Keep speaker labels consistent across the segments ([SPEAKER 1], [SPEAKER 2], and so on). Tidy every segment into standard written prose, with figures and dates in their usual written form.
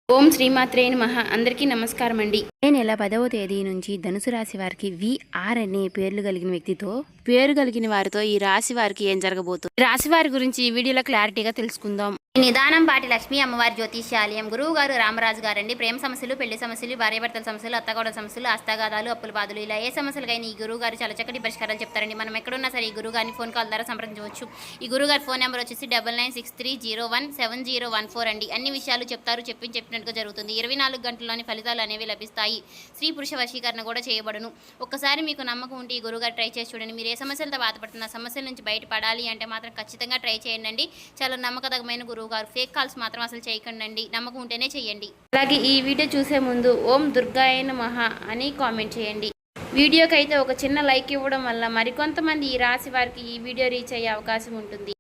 [SPEAKER 1] ఓం శ్రీమాత్రే నమః. అందరికీ నమస్కారం అండి. మే నెల 10వ తేదీ నుంచి ధనుసు రాశి వారికి విఆర్ అనే పేరు కలిగిన వారితో ఈ రాశి వారికి ఏం జరగబోతుంది, రాశి వారి గురించి ఈ వీడియోలో క్లారిటీగా తెలుసుకుందాం. నిదానం పాటి లక్ష్మీ అమ్మవారి జ్యోతిష్యాలయం గురువు గారు రామరాజు గారండి. ప్రేమ సమస్యలు, పెళ్లి సమస్యలు, భార్యాభర్తల సమస్యలు, అత్తగోడల సమస్యలు, హస్తగాదాలు, అప్పుల బాధలు, ఇలా ఏ సమస్యలకైనా ఈ గురువు గారు చాలా చక్కటి పరిష్కారాలు చెప్తారండి. మనం ఎక్కడున్నా సరే ఈ గురువు గారిని ఫోన్ కాల్ ద్వారా సంప్రదించవచ్చు. ఈ గురువు గారి ఫోన్ నెంబర్ వచ్చేసి 9963017014 అండి. అన్ని విషయాలు చెప్తారు, చెప్పినట్టుగా జరుగుతుంది. 24 గంటల్లోని ఫలితాలు అనేవి లభిస్తాయి. స్త్రీ పురుష వశీకరణ కూడా చేయబడును. ఒక్కసారి మీకు నమ్మకం ఉంటే ఈ గురువు గారు ట్రై చేసి చూడండి. మీరు ఏ సమస్యలతో బాధపడుతున్న సమస్యల నుంచి బయటపడాలి అంటే మాత్రం ఖచ్చితంగా ట్రై చేయండి. చాలా నమ్మకదగమైన గురువు గారు. ఫేక్ కాల్స్ మాత్రం అసలు చేయకండి, నమ్మకం ఉంటేనే చేయండి. అలాగే ఈ వీడియో చూసే ముందు ఓం దుర్గాయ నమః అని కామెంట్ చేయండి. వీడియోకి అయితే ఒక చిన్న లైక్ ఇవ్వడం వల్ల మరికొంతమంది ఈ రాశి వారికి ఈ వీడియో రీచ్ అయ్యే అవకాశం ఉంటుంది.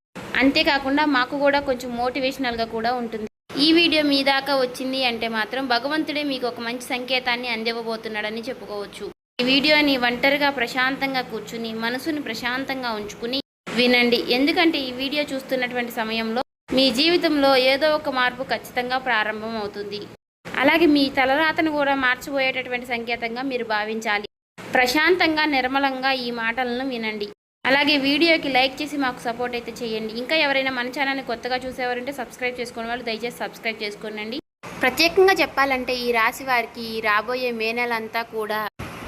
[SPEAKER 1] అంతేకాకుండా మాకు కూడా కొంచెం మోటివేషనల్గా కూడా ఉంటుంది. ఈ వీడియో మీ దాకా వచ్చింది అంటే మాత్రం భగవంతుడే మీకు ఒక మంచి సంకేతాన్ని అందివ్వబోతున్నాడని చెప్పుకోవచ్చు. ఈ వీడియోని ఒంటరిగా ప్రశాంతంగా కూర్చుని మనసుని ప్రశాంతంగా ఉంచుకుని వినండి. ఎందుకంటే ఈ వీడియో చూస్తున్నటువంటి సమయంలో మీ జీవితంలో ఏదో ఒక మార్పు ఖచ్చితంగా ప్రారంభం అవుతుంది. అలాగే మీ తలరాతను కూడా మార్చిపోయేటటువంటి సంకేతంగా మీరు భావించాలి. ప్రశాంతంగా నిర్మలంగా ఈ మాటలను వినండి. అలాగే వీడియోకి లైక్ చేసి మాకు సపోర్ట్ అయితే చేయండి. ఇంకా ఎవరైనా మన ఛానల్ని కొత్తగా చూసేవారంటే సబ్స్క్రైబ్ చేసుకునే వాళ్ళు దయచేసి సబ్స్క్రైబ్ చేసుకోండి. ప్రత్యేకంగా చెప్పాలంటే ఈ రాశి వారికి రాబోయే మే నెలంతా కూడా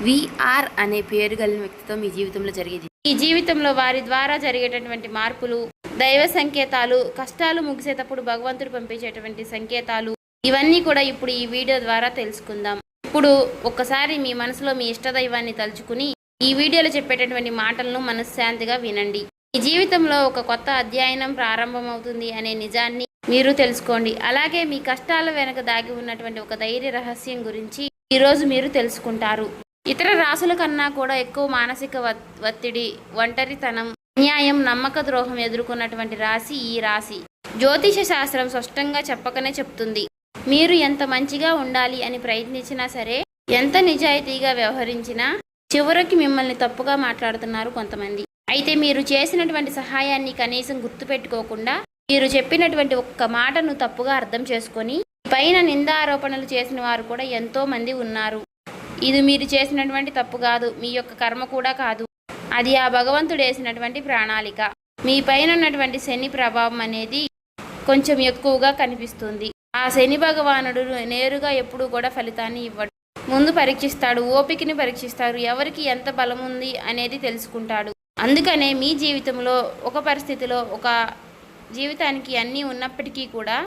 [SPEAKER 1] విఆర్ అనే పేరు కలిగిన వ్యక్తితో మీ జీవితంలో జరిగేది. ఈ జీవితంలో వారి ద్వారా జరిగేటటువంటి మార్పులు, దైవ సంకేతాలు, కష్టాలు ముగిసేటప్పుడు భగవంతుడు పంపించేటువంటి సంకేతాలు, ఇవన్నీ కూడా ఇప్పుడు ఈ వీడియో ద్వారా తెలుసుకుందాం. ఇప్పుడు ఒక్కసారి మీ మనసులో మీ ఇష్టదైవాన్ని తలుచుకుని ఈ వీడియోలో చెప్పేటటువంటి మాటలను మనశ్శాంతిగా వినండి. ఈ జీవితంలో ఒక కొత్త అధ్యయనం ప్రారంభమవుతుంది అనే నిజాన్ని మీరు తెలుసుకోండి. అలాగే మీ కష్టాల వెనక దాగి ఉన్నటువంటి ఒక ధైర్య రహస్యం గురించి ఈరోజు మీరు తెలుసుకుంటారు. ఇతర రాశుల కన్నా కూడా ఎక్కువ మానసిక ఒత్తిడి, ఒంటరితనం, అన్యాయం, నమ్మక ద్రోహం ఎదుర్కొన్నటువంటి రాశి ఈ రాశి. జ్యోతిష శాస్త్రం స్పష్టంగా చెప్పకనే చెప్తుంది. మీరు ఎంత మంచిగా ఉండాలి అని ప్రయత్నించినా సరే, ఎంత నిజాయితీగా వ్యవహరించినా చివరికి మిమ్మల్ని తప్పుగా మాట్లాడుతున్నారు కొంతమంది. అయితే మీరు చేసినటువంటి సహాయాన్ని కనీసం గుర్తుపెట్టుకోకుండా మీరు చెప్పినటువంటి ఒక్క మాటను తప్పుగా అర్థం చేసుకొని పైన నిందారోపణలు చేసిన వారు కూడా ఎంతో మంది ఉన్నారు. ఇది మీరు చేసినటువంటి తప్పు కాదు, మీ యొక్క కర్మ కూడా కాదు, అది ఆ భగవంతుడు వేసినటువంటి ప్రణాళిక. మీ పైన ఉన్నటువంటి శని ప్రభావం అనేది కొంచెం ఎక్కువగా కనిపిస్తుంది. ఆ శని భగవానుడు నేరుగా ఎప్పుడూ కూడా ఫలితాన్ని ఇవ్వడు. ముందు పరీక్షిస్తాడు, ఓపికని పరీక్షిస్తాడు, ఎవరికి ఎంత బలం ఉంది అనేది తెలుసుకుంటాడు. అందుకనే మీ జీవితంలో ఒక పరిస్థితిలో ఒక జీవితానికి అన్నీ ఉన్నప్పటికీ కూడా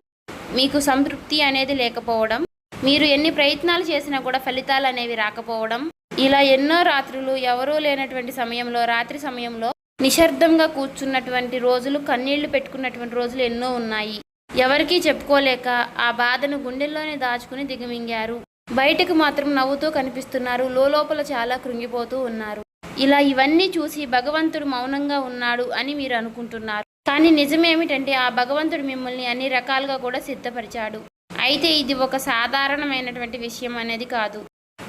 [SPEAKER 1] మీకు సంతృప్తి అనేది లేకపోవడం, మీరు ఎన్ని ప్రయత్నాలు చేసినా కూడా ఫలితాలు అనేవి రాకపోవడం, ఇలా ఎన్నో రాత్రులు ఎవరూ లేనటువంటి సమయంలో, రాత్రి సమయంలో నిశ్శబ్దంగా కూర్చున్నటువంటి రోజులు, కన్నీళ్లు పెట్టుకున్నటువంటి రోజులు ఎన్నో ఉన్నాయి. ఎవరికీ చెప్పుకోలేక ఆ బాధను గుండెల్లోనే దాచుకుని దిగమింగారు. బయటకు మాత్రం నవ్వుతూ కనిపిస్తున్నారు, లోపల చాలా కృంగిపోతూ ఉన్నారు. ఇలా ఇవన్నీ చూసి భగవంతుడు మౌనంగా ఉన్నాడు అని మీరు అనుకుంటున్నారు. కానీ నిజమేమిటంటే ఆ భగవంతుడు మిమ్మల్ని అన్ని రకాలుగా కూడా సిద్ధపరిచాడు. అయితే ఇది ఒక సాధారణమైనటువంటి విషయం అనేది కాదు.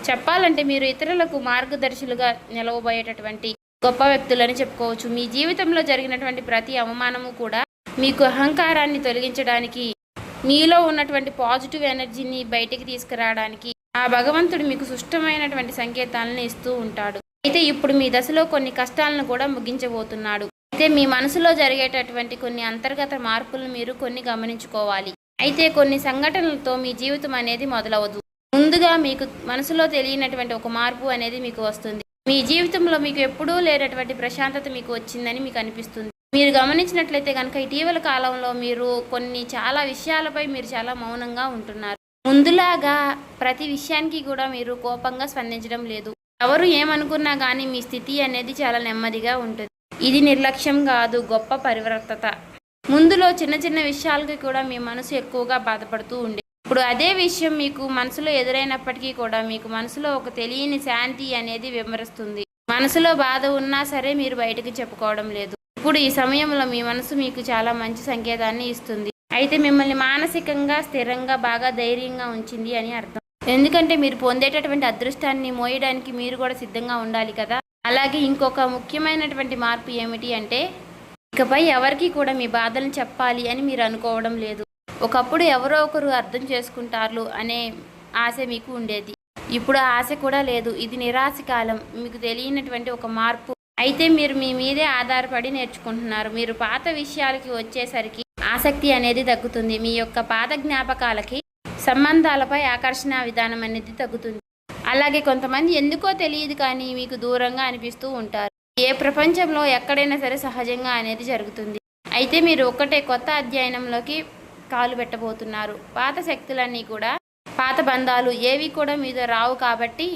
[SPEAKER 1] చెప్పాలంటే మీరు ఇతరులకు మార్గదర్శులుగా నిలవబోయేటటువంటి గొప్ప వ్యక్తులని చెప్పుకోవచ్చు. మీ జీవితంలో జరిగినటువంటి ప్రతి అవమానము కూడా మీకు అహంకారాన్ని తొలగించడానికి, మీలో ఉన్నటువంటి పాజిటివ్ ఎనర్జీని బయటికి తీసుకురావడానికి ఆ భగవంతుడు మీకు సుష్టమైనటువంటి సంకేతాలను ఇస్తూ ఉంటాడు. అయితే ఇప్పుడు మీ దశలో కొన్ని కష్టాలను కూడా ముగించబోతున్నాడు. అయితే మీ మనసులో జరిగేటటువంటి కొన్ని అంతర్గత మార్పులను మీరు కొన్ని గమనించుకోవాలి. అయితే కొన్ని సంఘటనలతో మీ జీవితం అనేది మొదలవదు. ముందుగా మీకు మనసులో తెలియనటువంటి ఒక మార్పు అనేది మీకు వస్తుంది. మీ జీవితంలో మీకు ఎప్పుడూ లేనటువంటి ప్రశాంతత మీకు వచ్చిందని మీకు అనిపిస్తుంది. మీరు గమనించినట్లయితే కనుక ఇటీవల కాలంలో మీరు చాలా విషయాలపై మీరు చాలా మౌనంగా ఉంటున్నారు. ముందులాగా ప్రతి విషయానికి కూడా మీరు కోపంగా స్పందించడం లేదు. ఎవరు ఏమనుకున్నా కానీ మీ స్థితి అనేది చాలా నెమ్మదిగా ఉంటుంది. ఇది నిర్లక్ష్యం కాదు, గొప్ప పరివర్తత. ముందులో చిన్న చిన్న విషయాలకి కూడా మీ మనసు ఎక్కువగా బాధపడుతూ ఉండే, ఇప్పుడు అదే విషయం మీకు మనసులో ఎదురైనప్పటికీ కూడా మీకు మనసులో ఒక తెలియని శాంతి అనేది విమరిస్తుంది. మనసులో బాధ ఉన్నా సరే మీరు బయటకు చెప్పుకోవడం లేదు. ఇప్పుడు ఈ సమయంలో మీ మనసు మీకు చాలా మంచి సంకేతాన్ని ఇస్తుంది. అయితే మిమ్మల్ని మానసికంగా స్థిరంగా బాగా ధైర్యంగా ఉంచింది అని అర్థం. ఎందుకంటే మీరు పొందేటటువంటి అదృష్టాన్ని మోయడానికి మీరు కూడా సిద్ధంగా ఉండాలి కదా. అలాగే ఇంకొక ముఖ్యమైనటువంటి మార్పు ఏమిటి అంటే, ఇకపై ఎవరికి కూడా మీ బాధలను చెప్పాలి అని మీరు అనుకోవడం లేదు. ఒకప్పుడు ఎవరో ఒకరు అర్థం చేసుకుంటారు అనే ఆశ మీకు ఉండేది. ఇప్పుడు ఆ ఆశ కూడా లేదు. ఇది నిరాశ కాలం. మీకు తెలియనటువంటి ఒక మార్పు. అయితే మీరు మీ మీదే ఆధారపడి నేర్చుకుంటున్నారు. మీరు పాత విషయాలకి వచ్చేసరికి ఆసక్తి అనేది తగ్గుతుంది. మీ యొక్క పాత జ్ఞాపకాలకి, సంబంధాలపై ఆకర్షణ విధానం అనేది తగ్గుతుంది. అలాగే కొంతమంది ఎందుకో తెలియదు కానీ మీకు దూరంగా అనిపిస్తూ ఉంటారు. ఏ ప్రపంచంలో ఎక్కడైనా సరే సహజంగా అనేది జరుగుతుంది. అయితే మీరు ఒక్కటే కొత్త అధ్యయనంలోకి కాలు పెట్టబోతున్నారు. పాత శక్తులన్నీ కూడా, పాత బంధాలు ఏవి కూడా మీతో రావు. కాబట్టి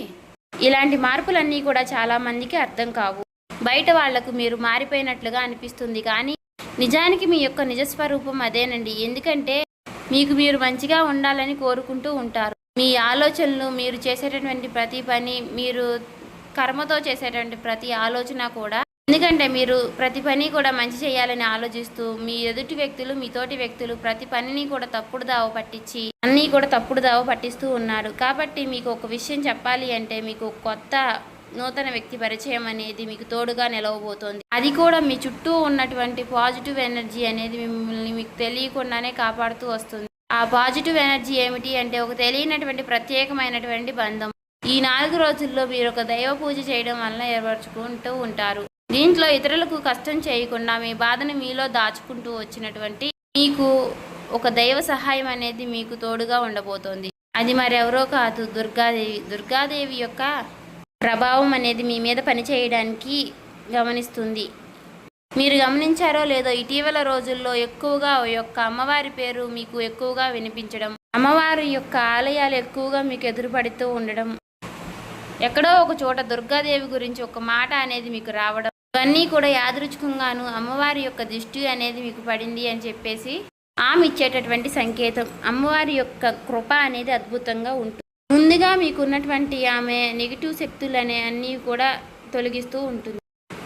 [SPEAKER 1] ఇలాంటి మార్పులన్నీ కూడా చాలామందికి అర్థం కావు. బయట వాళ్లకు మీరు మారిపోయినట్లుగా అనిపిస్తుంది కానీ నిజానికి మీ యొక్క నిజస్వరూపం అదేనండి. ఎందుకంటే మీకు మీరు మంచిగా ఉండాలని కోరుకుంటూ ఉంటారు. మీ ఆలోచనలు, మీరు చేసేటటువంటి ప్రతి పని, మీరు కర్మతో చేసేటువంటి ప్రతి ఆలోచన కూడా, ఎందుకంటే మీరు ప్రతి పని కూడా మంచి చేయాలని ఆలోచిస్తూ మీ ఎదుటి వ్యక్తులు, మీ తోటి వ్యక్తులు ప్రతి పనిని కూడా తప్పుడు దావ పట్టించి అన్నీ కూడా తప్పుడు దావ పట్టిస్తూ ఉన్నారు. కాబట్టి మీకు ఒక విషయం చెప్పాలి అంటే మీకు కొత్త నూతన వ్యక్తి పరిచయం అనేది మీకు తోడుగా నిలవబోతోంది. అది కూడా మీ చుట్టూ ఉన్నటువంటి పాజిటివ్ ఎనర్జీ అనేది మిమ్మల్ని మీకు తెలియకుండానే కాపాడుతూ వస్తుంది. ఆ పాజిటివ్ ఎనర్జీ ఏమిటి అంటే ఒక తెలియనటువంటి ప్రత్యేకమైనటువంటి బంధం. ఈ 4 రోజుల్లో మీరు ఒక దైవ పూజ చేయడం వల్ల ఏర్పరచుకుంటూ ఉంటారు. దీంట్లో ఇతరులకు కష్టం చేయకుండా మీ బాధను మీలో దాచుకుంటూ వచ్చినటువంటి మీకు ఒక దైవ సహాయం అనేది మీకు తోడుగా ఉండబోతోంది. అది మరెవరో కాదు, దుర్గాదేవి. దుర్గాదేవి యొక్క ప్రభావం అనేది మీ మీద పనిచేయడానికి గమనిస్తుంది. మీరు గమనించారో లేదో ఇటీవల రోజుల్లో ఎక్కువగా యొక్క అమ్మవారి పేరు మీకు ఎక్కువగా వినిపించడం, అమ్మవారి యొక్క ఆలయాలు ఎక్కువగా మీకు ఎదురుపడుతూ ఉండడం, ఎక్కడో ఒక చోట దుర్గాదేవి గురించి ఒక మాట అనేది మీకు రావడం, ఇవన్నీ కూడా యాదృచ్ఛికంగాను అమ్మవారి యొక్క దృష్టి అనేది మీకు పడింది అని చెప్పేసి ఆమె ఇచ్చేటటువంటి సంకేతం. అమ్మవారి యొక్క కృప అనేది అద్భుతంగా ఉంటుంది. ముందుగా మీకున్నటువంటి ఆమె నెగిటివ్ శక్తులు అనే అన్నీ కూడా తొలగిస్తూ ఉంటుంది.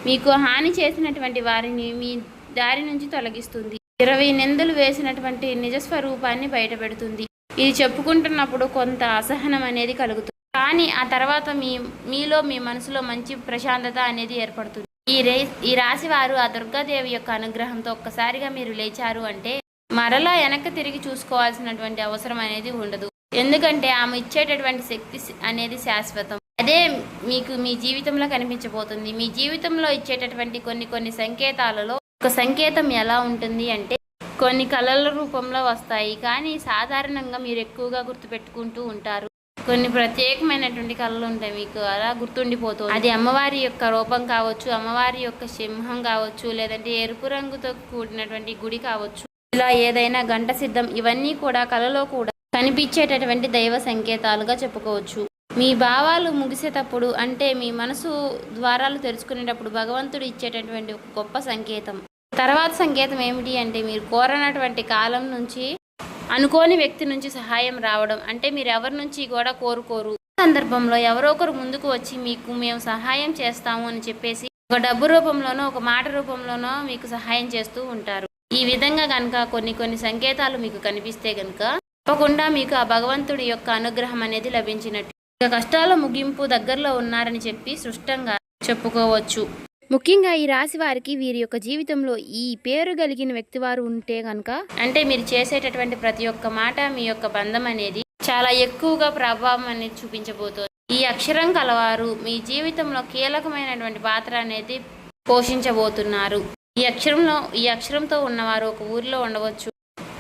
[SPEAKER 1] మీకు హాని చేసినటువంటి వారిని మీ దారి నుంచి తొలగిస్తుంది. 20 నిందలు వేసినటువంటి నిజస్వరూపాన్ని బయటపెడుతుంది. ఇది చెప్పుకుంటున్నప్పుడు కొంత అసహనం అనేది కలుగుతుంది. కానీ ఆ తర్వాత మీలో మీ మనసులో మంచి ప్రశాంతత అనేది ఏర్పడుతుంది. ఈ రాశి వారు ఆ దుర్గాదేవి యొక్క అనుగ్రహంతో ఒక్కసారిగా మీరు లేచారు అంటే మరలా వెనక్కి తిరిగి చూసుకోవాల్సినటువంటి అవసరం అనేది ఉండదు. ఎందుకంటే ఆమె ఇచ్చేటటువంటి శక్తి అనేది శాశ్వతం. అదే మీకు మీ జీవితంలో కనిపించబోతుంది. మీ జీవితంలో ఇచ్చేటటువంటి కొన్ని సంకేతాలలో ఒక సంకేతం ఎలా ఉంటుంది అంటే కొన్ని కళల రూపంలో వస్తాయి. కానీ సాధారణంగా మీరు ఎక్కువగా గుర్తుపెట్టుకుంటూ ఉంటారు. కొన్ని ప్రత్యేకమైనటువంటి కళలు ఉంటాయి, మీకు అలా గుర్తుండిపోతుంది. అది అమ్మవారి యొక్క రూపం కావచ్చు, అమ్మవారి యొక్క సింహం కావచ్చు, లేదంటే ఎరుపు రంగుతో కూడినటువంటి గుడి కావచ్చు, ఇలా ఏదైనా గంట సిద్ధం, ఇవన్నీ కూడా కళలో కూడా కనిపించేటటువంటి దైవ సంకేతాలుగా చెప్పుకోవచ్చు. మీ భావాలు ముగిసేటప్పుడు అంటే మీ మనసు ద్వారాలు తెరుచుకునేటప్పుడు భగవంతుడు ఇచ్చేటటువంటి ఒక గొప్ప సంకేతం. తర్వాత సంకేతం ఏమిటి అంటే మీరు కోరనటువంటి కాలం నుంచి అనుకోని వ్యక్తి నుంచి సహాయం రావడం. అంటే మీరు ఎవరి నుంచి కూడా కోరుకోరు, సందర్భంలో ఎవరో ఒకరు ముందుకు వచ్చి మీకు మేము సహాయం చేస్తాము అని చెప్పేసి ఒక డబ్బు రూపంలోనో ఒక మాట రూపంలోనో మీకు సహాయం చేస్తూ ఉంటారు. ఈ విధంగా కనుక కొన్ని సంకేతాలు మీకు కనిపిస్తే కనుక తప్పకుండా మీకు ఆ భగవంతుడి యొక్క అనుగ్రహం అనేది లభించినట్టు. ఇక కష్టాల ముగింపు దగ్గరలో ఉన్నారని చెప్పి స్పష్టంగా చెప్పుకోవచ్చు. ముఖ్యంగా ఈ రాశి వారికి వీరి యొక్క జీవితంలో ఈ పేరు కలిగిన వ్యక్తి వారు ఉంటే కనుక అంటే మీరు చేసేటటువంటి ప్రతి ఒక్క మాట మీ యొక్క బంధం అనేది చాలా ఎక్కువగా ప్రభావం అనేది చూపించబోతోంది. ఈ అక్షరం కలవారు మీ జీవితంలో కీలకమైనటువంటి పాత్ర అనేది పోషించబోతున్నారు. ఈ అక్షరంతో ఉన్నవారు ఒక ఊరిలో ఉండవచ్చు,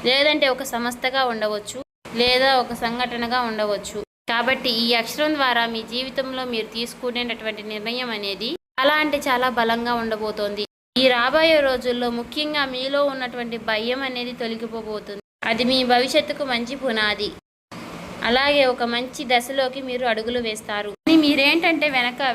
[SPEAKER 1] లేదంటే ఒక సంస్థగా ఉండవచ్చు, లేదా ఒక సంఘటనగా ఉండవచ్చు. కాబట్టి ఈ అక్షరం ద్వారా మీ జీవితంలో మీరు తీసుకునేటటువంటి నిర్ణయం అనేది చాలా అంటే చాలా బలంగా ఉండబోతోంది. ఈ రాబోయే రోజుల్లో ముఖ్యంగా మీలో ఉన్నటువంటి భయం అనేది తొలగిపోబోతుంది. అది మీ భవిష్యత్తుకు మంచి పునాది. అలాగే ఒక మంచి దశలోకి మీరు అడుగులు వేస్తారు. మీరేంటంటే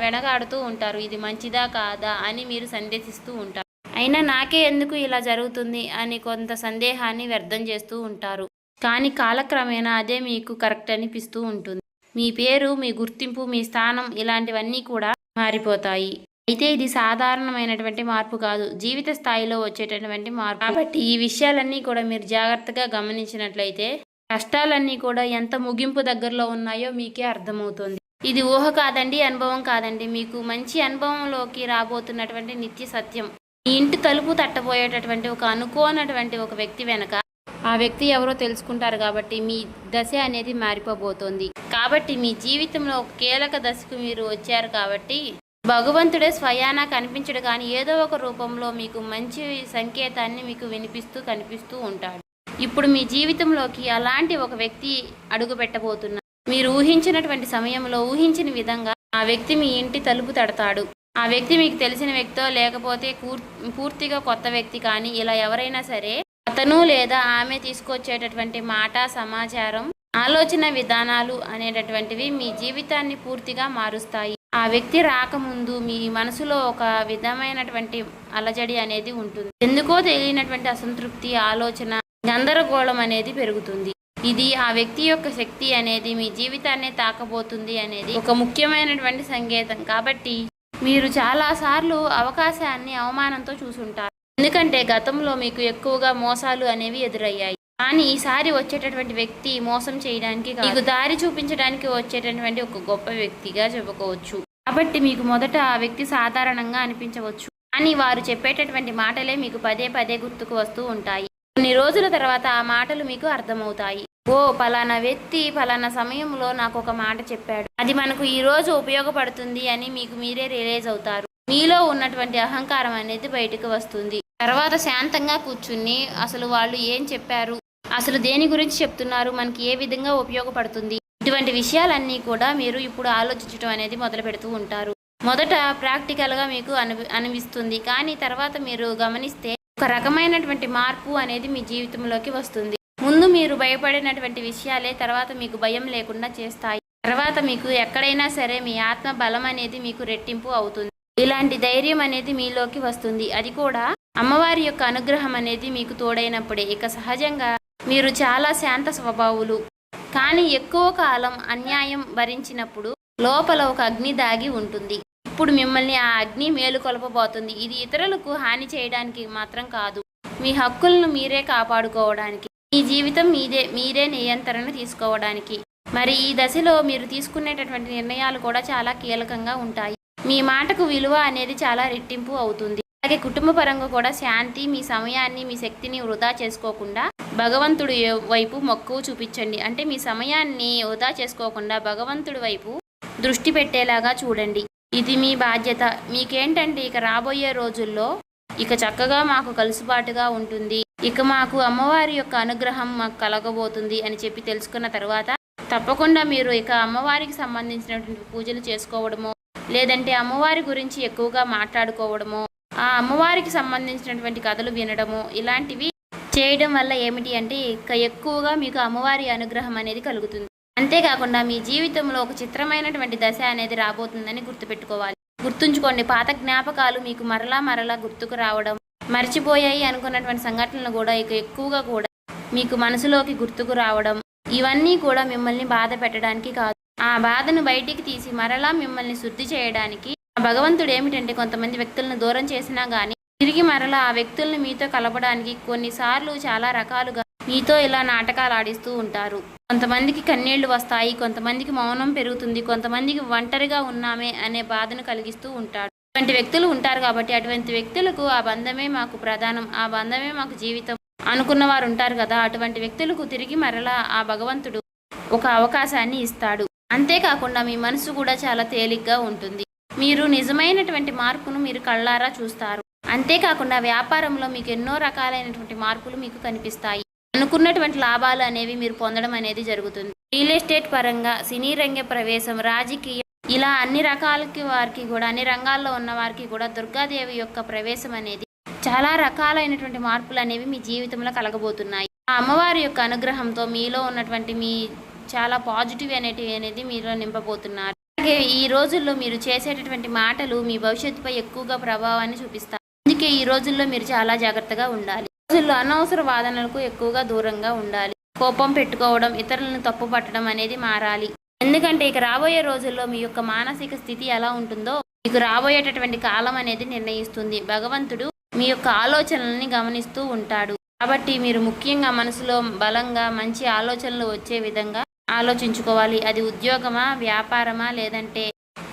[SPEAKER 1] వెనకాడుతూ ఉంటారు, ఇది మంచిదా కాదా అని మీరు సందేహిస్తూ ఉంటారు. అయినా నాకే ఎందుకు ఇలా జరుగుతుంది అని కొంత సందేహాన్ని వ్యర్థం చేస్తూ ఉంటారు. కానీ కాలక్రమేణా అదే మీకు కరెక్ట్ అనిపిస్తూ ఉంటుంది. మీ పేరు, మీ గుర్తింపు, మీ స్థానం ఇలాంటివన్నీ కూడా మారిపోతాయి. అయితే ఇది సాధారణమైనటువంటి మార్పు కాదు, జీవిత స్థాయిలో వచ్చేటటువంటి మార్పు. కాబట్టి ఈ విషయాలన్నీ కూడా మీరు జాగ్రత్తగా గమనించినట్లయితే కష్టాలన్నీ కూడా ఎంత ముగింపు దగ్గరలో ఉన్నాయో మీకే అర్థమవుతుంది. ఇది ఊహ కాదండి, అనుభవం కాదండి, మీకు మంచి అనుభవంలోకి రాబోతున్నటువంటి నిత్య సత్యం. మీ ఇంటి తలుపు తట్టబోయేటటువంటి ఒక అనుకోనటువంటి ఒక వ్యక్తి వెనక ఆ వ్యక్తి ఎవరో తెలుసుకుంటారు కాబట్టి మీ దశ అనేది మారిపోబోతోంది. కాబట్టి మీ జీవితంలో ఒక కీలక దశకు మీరు వచ్చారు కాబట్టి భగవంతుడే స్వయానా కనిపించడు కానీ ఏదో ఒక రూపంలో మీకు మంచి సంకేతాన్ని మీకు వినిపిస్తూ కనిపిస్తూ ఉంటాడు. ఇప్పుడు మీ జీవితంలోకి అలాంటి ఒక వ్యక్తి అడుగు పెట్టబోతున్నారు. మీరు ఊహించినటువంటి సమయంలో ఊహించిన విధంగా ఆ వ్యక్తి మీ ఇంటి తలుపు తడతాడు. ఆ వ్యక్తి మీకు తెలిసిన వ్యక్తో లేకపోతే పూర్తిగా కొత్త వ్యక్తి కానీ ఇలా ఎవరైనా సరే అతను లేదా ఆమె తీసుకొచ్చేటటువంటి మాట, సమాచారం, ఆలోచన విధానాలు అనేటటువంటివి మీ జీవితాన్ని పూర్తిగా మారుస్తాయి. ఆ వ్యక్తి రాకముందు మీ మనసులో ఒక విధమైనటువంటి అలజడి అనేది ఉంటుంది. ఎందుకో తెలియనటువంటి అసంతృప్తి, ఆలోచన, గందరగోళం అనేది పెరుగుతుంది. ఇది ఆ వ్యక్తి యొక్క శక్తి అనేది మీ జీవితాన్ని తాకబోతుంది అనేది ఒక ముఖ్యమైనటువంటి సంకేతం. కాబట్టి మీరు చాలాసార్లు అవకాశాన్ని అవమానంతో చూసుంటారు. ఎందుకంటే గతంలో మీకు ఎక్కువగా మోసాలు అనేవి ఎదురయ్యాయి. కానీ ఈసారి వచ్చేటటువంటి వ్యక్తి మోసం చేయడానికి మీకు దారి చూపించడానికి వచ్చేటటువంటి ఒక గొప్ప వ్యక్తిగా చెప్పుకోవచ్చు. కాబట్టి మీకు మొదట ఆ వ్యక్తి సాధారణంగా అనిపించవచ్చు, కానీ వారు చెప్పేటటువంటి మాటలే మీకు పదే పదే గుర్తుకు వస్తూ ఉంటాయి. కొన్ని రోజుల తర్వాత ఆ మాటలు మీకు అర్థమవుతాయి. ఓ పలానా వ్యక్తి పలానా సమయంలో నాకు ఒక మాట చెప్పాడు, అది మనకు ఈ రోజు ఉపయోగపడుతుంది అని మీకు మీరే రియలైజ్ అవుతారు. మీలో ఉన్నటువంటి అహంకారం అనేది బయటకు వస్తుంది. తర్వాత శాంతంగా కూర్చుని అసలు వాళ్ళు ఏం చెప్పారు, అసలు దేని గురించి చెప్తున్నారు, మనకి ఏ విధంగా ఉపయోగపడుతుంది, ఇటువంటి విషయాలన్నీ కూడా మీరు ఇప్పుడు ఆలోచించడం అనేది మొదలు పెడుతూ ఉంటారు. మొదట ప్రాక్టికల్గా మీకు అనిపిస్తుంది, కానీ తర్వాత మీరు గమనిస్తే ఒక రకమైనటువంటి మార్పు అనేది మీ జీవితంలోకి వస్తుంది. ముందు మీరు భయపడినటువంటి విషయాలే తర్వాత మీకు భయం లేకుండా చేస్తాయి. తర్వాత మీకు ఎక్కడైనా సరే మీ ఆత్మ బలం అనేది మీకు రెట్టింపు అవుతుంది. ఇలాంటి ధైర్యం అనేది మీలోకి వస్తుంది. అది కూడా అమ్మవారి యొక్క అనుగ్రహం అనేది మీకు తోడైనప్పుడే. ఇక సహజంగా మీరు చాలా శాంత స్వభావులు, కానీ ఎక్కువ కాలం అన్యాయం భరించినప్పుడు లోపల ఒక అగ్ని దాగి ఉంటుంది. ఇప్పుడు మిమ్మల్ని ఆ అగ్ని మేలుకొల్పబోతుంది. ఇది ఇతరులకు హాని చేయడానికి మాత్రం కాదు, మీ హక్కులను మీరే కాపాడుకోవడానికి, మీ జీవితం మీరే నియంత్రణ తీసుకోవడానికి. మరి ఈ దశలో మీరు తీసుకునేటటువంటి నిర్ణయాలు కూడా చాలా కీలకంగా ఉంటాయి. మీ మాటకు విలువ అనేది చాలా రెట్టింపు అవుతుంది. అలాగే కుటుంబ పరంగా కూడా శాంతి, మీ సమయాన్ని, మీ శక్తిని వృధా చేసుకోకుండా భగవంతుడి వైపు మక్కువ చూపించండి. అంటే మీ సమయాన్ని వృధా చేసుకోకుండా భగవంతుడి వైపు దృష్టి పెట్టేలాగా చూడండి. ఇది మీ బాధ్యత. మీకేంటంటే ఇక రాబోయే రోజుల్లో ఇక చక్కగా మాకు కలుసుబాటుగా ఉంటుంది, ఇక మాకు అమ్మవారి యొక్క అనుగ్రహం మాకు కలగబోతుంది అని చెప్పి తెలుసుకున్న తర్వాత తప్పకుండా మీరు ఇక అమ్మవారికి సంబంధించినటువంటి పూజలు చేసుకోవడమో, లేదంటే అమ్మవారి గురించి ఎక్కువగా మాట్లాడుకోవడమో, ఆ అమ్మవారికి సంబంధించినటువంటి కథలు వినడము, ఇలాంటివి చేయడం వల్ల ఏమిటి అంటే ఇక ఎక్కువగా మీకు అమ్మవారి అనుగ్రహం అనేది కలుగుతుంది. అంతేకాకుండా మీ జీవితంలో ఒక చిత్రమైనటువంటి దశ అనేది రాబోతుందని గుర్తుపెట్టుకోవాలి. గుర్తుంచుకోండి, పాత జ్ఞాపకాలు మీకు మరలా గుర్తుకు రావడం, మర్చిపోయాయి అనుకున్నటువంటి సంఘటనలు కూడా ఇక ఎక్కువగా కూడా మీకు మనసులోకి గుర్తుకు రావడం, ఇవన్నీ కూడా మిమ్మల్ని బాధ పెట్టడానికి కాదు, ఆ బాధను బయటికి తీసి మరలా మిమ్మల్ని శుద్ధి చేయడానికి. భగవంతుడు ఏమిటంటే కొంతమంది వ్యక్తులను దూరం చేసినా కానీ తిరిగి మరలా ఆ వ్యక్తులను మీతో కలపడానికి కొన్నిసార్లు చాలా రకాలుగా మీతో ఇలా నాటకాలు ఆడిస్తూ ఉంటారు. కొంతమందికి కన్నీళ్లు వస్తాయి, కొంతమందికి మౌనం పెరుగుతుంది, కొంతమందికి ఒంటరిగా ఉన్నామే అనే బాధను కలిగిస్తూ ఉంటాడు. అటువంటి వ్యక్తులు ఉంటారు. కాబట్టి అటువంటి వ్యక్తులకు ఆ బంధమే మాకు ప్రధానం, ఆ బంధమే మాకు జీవితం అనుకున్న వారు ఉంటారు కదా, అటువంటి వ్యక్తులకు తిరిగి మరలా ఆ భగవంతుడు ఒక అవకాశాన్ని ఇస్తాడు. అంతేకాకుండా మీ మనసు కూడా చాలా తేలిగ్గా ఉంటుంది. మీరు నిజమైనటువంటి మార్పును మీరు కళ్ళారా చూస్తారు. అంతేకాకుండా వ్యాపారంలో మీకు ఎన్నో రకాలైనటువంటి మార్పులు మీకు కనిపిస్తాయి. అనుకున్నటువంటి లాభాలు అనేవి మీరు పొందడం అనేది జరుగుతుంది. రియల్ ఎస్టేట్ పరంగా, సినీ రంగ ప్రవేశం, రాజకీయం, ఇలా అన్ని రకాలకి వారికి కూడా, అన్ని రంగాల్లో ఉన్న వారికి కూడా దుర్గాదేవి యొక్క ప్రవేశం అనేది చాలా రకాలైనటువంటి మార్పులు అనేవి మీ జీవితంలో కలగబోతున్నాయి. ఆ అమ్మవారి యొక్క అనుగ్రహంతో మీలో ఉన్నటువంటి మీ చాలా పాజిటివ్ అనేది మీలో నింపబోతున్నారు. అలాగే ఈ రోజుల్లో మీరు చేసేటటువంటి మాటలు మీ భవిష్యత్తుపై ఎక్కువగా ప్రభావాన్ని చూపిస్తాయి. అందుకే ఈ రోజుల్లో మీరు చాలా జాగ్రత్తగా ఉండాలి. రోజుల్లో అనవసర వాదనలకు ఎక్కువగా దూరంగా ఉండాలి. కోపం పెట్టుకోవడం, ఇతరులను తప్పు పట్టడం అనేది మారాలి. ఎందుకంటే ఇక రాబోయే రోజుల్లో మీ యొక్క మానసిక స్థితి ఎలా ఉంటుందో మీకు రాబోయేటటువంటి కాలం అనేది నిర్ణయిస్తుంది. భగవంతుడు మీ యొక్క ఆలోచనల్ని గమనిస్తూ ఉంటాడు. కాబట్టి మీరు ముఖ్యంగా మనసులో బలంగా మంచి ఆలోచనలు వచ్చే విధంగా ఆలోచించుకోవాలి. అది ఉద్యోగమా, వ్యాపారమా, లేదంటే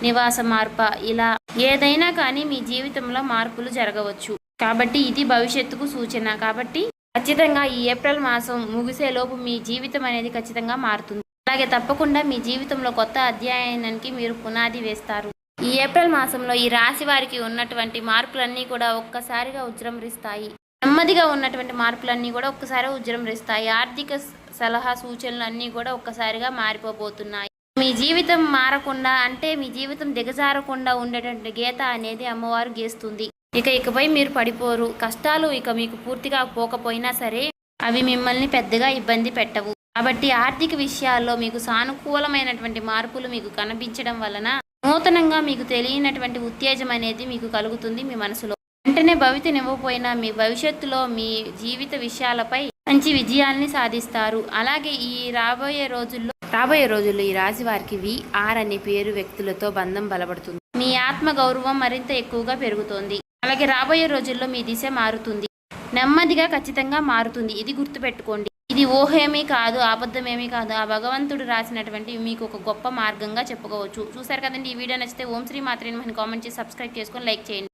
[SPEAKER 1] నివాస మార్పా, ఇలా ఏదైనా కానీ మీ జీవితంలో మార్పులు జరగవచ్చు. కాబట్టి ఇది భవిష్యత్తుకు సూచన. కాబట్టి ఖచ్చితంగా ఈ ఏప్రిల్ మాసం ముగిసేలోపు మీ జీవితం అనేది ఖచ్చితంగా మారుతుంది. అలాగే తప్పకుండా మీ జీవితంలో కొత్త అధ్యాయానికి మీరు పునాది వేస్తారు. ఈ ఏప్రిల్ మాసంలో ఈ రాశి వారికి ఉన్నటువంటి మార్పులన్నీ కూడా ఒక్కసారిగా ఉజృంభిస్తాయి. నెమ్మదిగా ఉన్నటువంటి మార్పులన్నీ కూడా ఒక్కసారి ఉజృంభిస్తాయి. ఆర్థిక సలహా సూచనలు అన్నీ కూడా ఒక్కసారిగా మారిపోబోతున్నాయి. మీ జీవితం మారకుండా అంటే మీ జీవితం దిగజారకుండా ఉండేటువంటి గీత అనేది అమ్మవారు గీస్తుంది. ఇకపై మీరు పడిపోరు. కష్టాలు ఇక మీకు పూర్తిగా పోకపోయినా సరే అవి మిమ్మల్ని పెద్దగా ఇబ్బంది పెట్టవు. కాబట్టి ఆర్థిక విషయాల్లో మీకు సానుకూలమైనటువంటి మార్పులు మీకు కనిపించడం వలన నూతనంగా మీకు తెలియనటువంటి ఉత్తేజం అనేది మీకు కలుగుతుంది మీ మనసులో. వెంటనే భవితనివ్వకపోయినా మీ భవిష్యత్తులో మీ జీవిత విషయాలపై మంచి విజయాల్ని సాధిస్తారు. అలాగే ఈ రాబోయే రోజుల్లో ఈ రాశి వారికి VR అనే పేరు వ్యక్తులతో బంధం బలపడుతుంది. మీ ఆత్మ గౌరవం మరింత ఎక్కువగా పెరుగుతోంది. అలాగే రాబోయే రోజుల్లో మీ దిశ మారుతుంది. నెమ్మదిగా ఖచ్చితంగా మారుతుంది. ఇది గుర్తుపెట్టుకోండి. ఇది ఊహేమీ కాదు, అబద్ధమేమీ కాదు. ఆ భగవంతుడు రాసినటువంటి మీకు ఒక గొప్ప మార్గంగా చెప్పుకోవచ్చు. చూసారు కదండి. ఈ వీడియో నచ్చితే ఓం శ్రీ మాత్రే నమః కామెంట్ చేసి సబ్స్క్రైబ్ చేసుకొని లైక్ చేయండి.